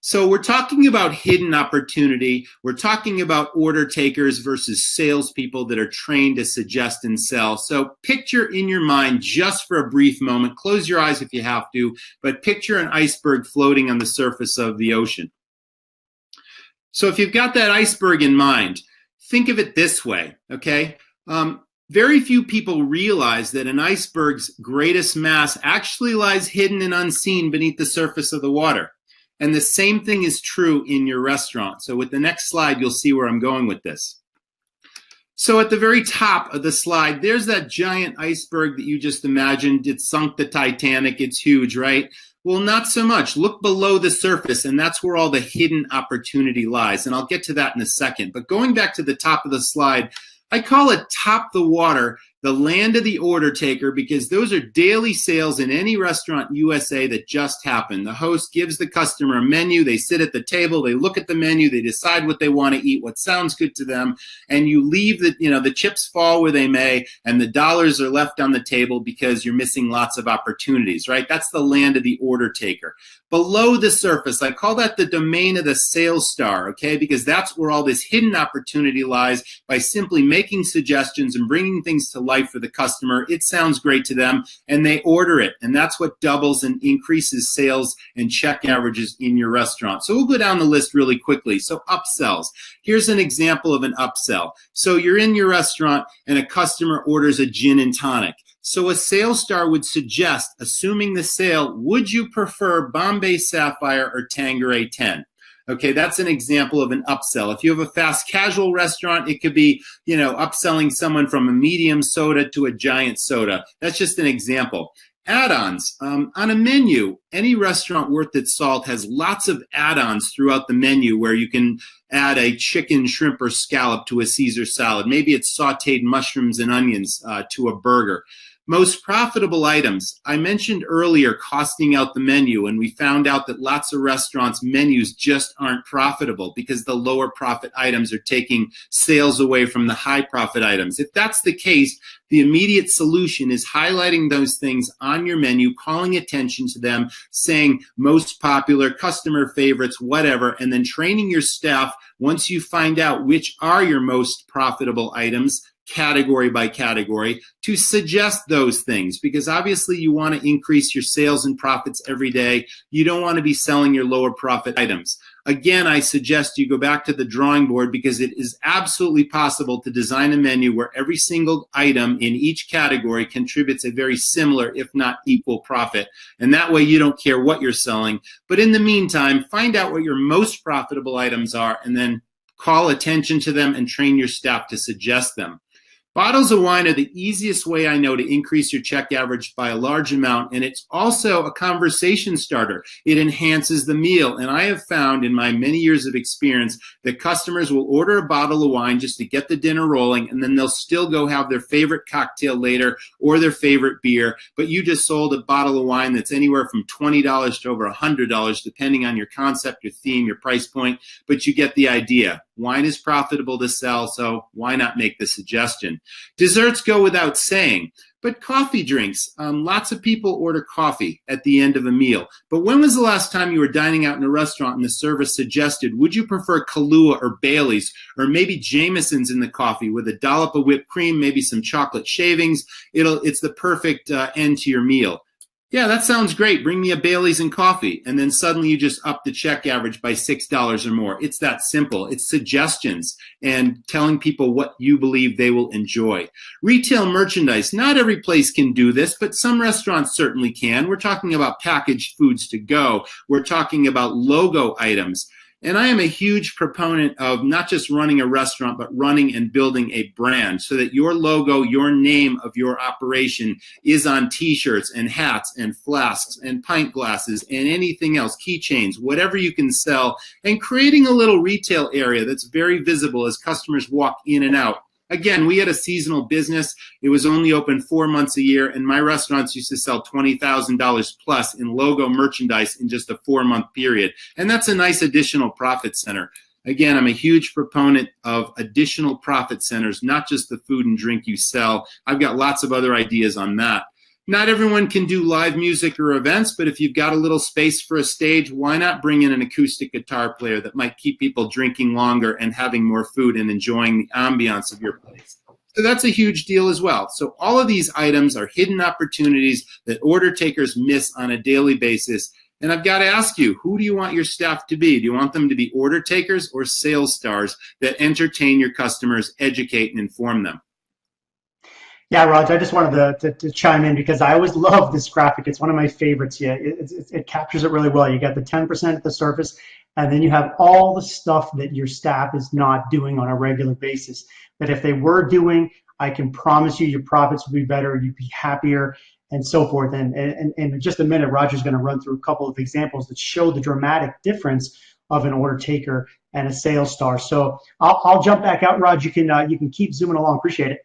So we're talking about hidden opportunity. We're talking about order takers versus salespeople that are trained to suggest and sell. So picture in your mind, just for a brief moment, close your eyes if you have to, but picture an iceberg floating on the surface of the ocean. So if you've got that iceberg in mind, think of it this way, okay? Very few people realize that an iceberg's greatest mass actually lies hidden and unseen beneath the surface of the water. And the same thing is true in your restaurant. So with the next slide, you'll see where I'm going with this. So at the very top of the slide, there's that giant iceberg that you just imagined. It sunk the Titanic. It's huge, right? Well, not so much. Look below the surface, and that's where all the hidden opportunity lies. And I'll get to that in a second. But going back to the top of the slide, I call it top the water, the land of the order taker, because those are daily sales in any restaurant USA that just happen. The host gives the customer a menu. They sit at the table. They look at the menu. They decide what they want to eat, what sounds good to them. And you leave the chips fall where they may, and the dollars are left on the table because you're missing lots of opportunities, right? That's the land of the order taker. Below the surface, I call that the domain of the sales star, okay? Because that's where all this hidden opportunity lies by simply making suggestions and bringing things to life for the customer. It sounds great to them, and they order it. And that's what doubles and increases sales and check averages in your restaurant. So we'll go down the list really quickly. So upsells. Here's an example of an upsell. So you're in your restaurant and a customer orders a gin and tonic. So a sales star would suggest, assuming the sale, would you prefer Bombay Sapphire or Tanqueray 10? Okay, that's an example of an upsell. If you have a fast casual restaurant, it could be, upselling someone from a medium soda to a giant soda. That's just an example. Add-ons. On a menu, any restaurant worth its salt has lots of add-ons throughout the menu where you can add a chicken, shrimp, or scallop to a Caesar salad. Maybe it's sauteed mushrooms and onions to a burger. Most profitable items. I mentioned earlier costing out the menu, and we found out that lots of restaurants' menus just aren't profitable because the lower profit items are taking sales away from the high profit items. If that's the case, the immediate solution is highlighting those things on your menu, calling attention to them, saying most popular, customer favorites, whatever, and then training your staff once you find out which are your most profitable items, category by category, to suggest those things, because obviously you want to increase your sales and profits every day. You don't want to be selling your lower profit items. Again, I suggest you go back to the drawing board because it is absolutely possible to design a menu where every single item in each category contributes a very similar, if not equal, profit. And that way you don't care what you're selling. But in the meantime, find out what your most profitable items are and then call attention to them and train your staff to suggest them. Bottles of wine are the easiest way I know to increase your check average by a large amount, and it's also a conversation starter. It enhances the meal, and I have found in my many years of experience that customers will order a bottle of wine just to get the dinner rolling, and then they'll still go have their favorite cocktail later or their favorite beer, but you just sold a bottle of wine that's anywhere from $20 to over $100, depending on your concept, your theme, your price point, but you get the idea. Wine is profitable to sell, so why not make the suggestion? Desserts go without saying, but coffee drinks. Lots of people order coffee at the end of a meal. But when was the last time you were dining out in a restaurant and the service suggested, would you prefer Kahlua or Bailey's, or maybe Jameson's in the coffee with a dollop of whipped cream, maybe some chocolate shavings? It's the perfect end to your meal. Yeah, that sounds great. Bring me a Bailey's and coffee. And then suddenly you just up the check average by $6 or more. It's that simple. It's suggestions and telling people what you believe they will enjoy. Retail merchandise. Not every place can do this, but some restaurants certainly can. We're talking about packaged foods to go. We're talking about logo items. And I am a huge proponent of not just running a restaurant, but running and building a brand so that your logo, your name of your operation is on t-shirts and hats and flasks and pint glasses and anything else, keychains, whatever you can sell, and creating a little retail area that's very visible as customers walk in and out. Again, we had a seasonal business. It was only open 4 months a year, and my restaurants used to sell $20,000 plus in logo merchandise in just a 4-month period. And that's a nice additional profit center. Again, I'm a huge proponent of additional profit centers, not just the food and drink you sell. I've got lots of other ideas on that. Not everyone can do live music or events, but if you've got a little space for a stage, why not bring in an acoustic guitar player that might keep people drinking longer and having more food and enjoying the ambiance of your place? So that's a huge deal as well. So all of these items are hidden opportunities that order takers miss on a daily basis. And I've got to ask you, who do you want your staff to be? Do you want them to be order takers or sales stars that entertain your customers, educate, and inform them? Yeah, Raj, I just wanted to chime in because I always love this graphic. It's one of my favorites. Yeah, it captures it really well. You got the 10% at the surface, and then you have all the stuff that your staff is not doing on a regular basis. That if they were doing, I can promise you your profits would be better, you'd be happier, and so forth. And in just a minute, Roger's going to run through a couple of examples that show the dramatic difference of an order taker and a sales star. So I'll jump back out, Raj. You can keep zooming along. Appreciate it.